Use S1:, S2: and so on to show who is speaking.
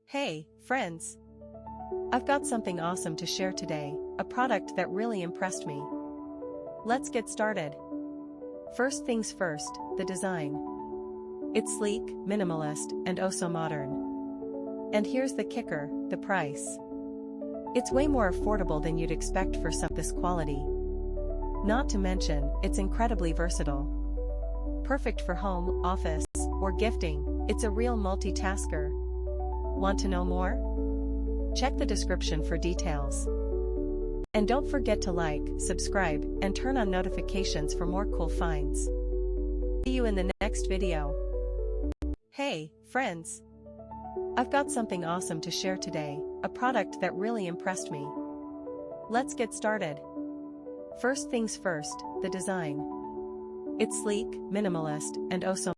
S1: Hey, friends! I've got something awesome to share today, a product that really impressed me. Let's get started. First things first, the design. It's sleek, minimalist, and oh so modern. And here's the kicker, the price. It's way more affordable than you'd expect for this quality. Not to mention, it's incredibly versatile. Perfect for home, office, or gifting, it's a real multitasker. Want to know more? Check the description for details. And don't forget to like, subscribe, and turn on notifications for more cool finds. See you in the next video. Hey, friends! I've got something awesome to share today, a product that really impressed me. Let's get started. First things first, the design. It's sleek, minimalist, and oh so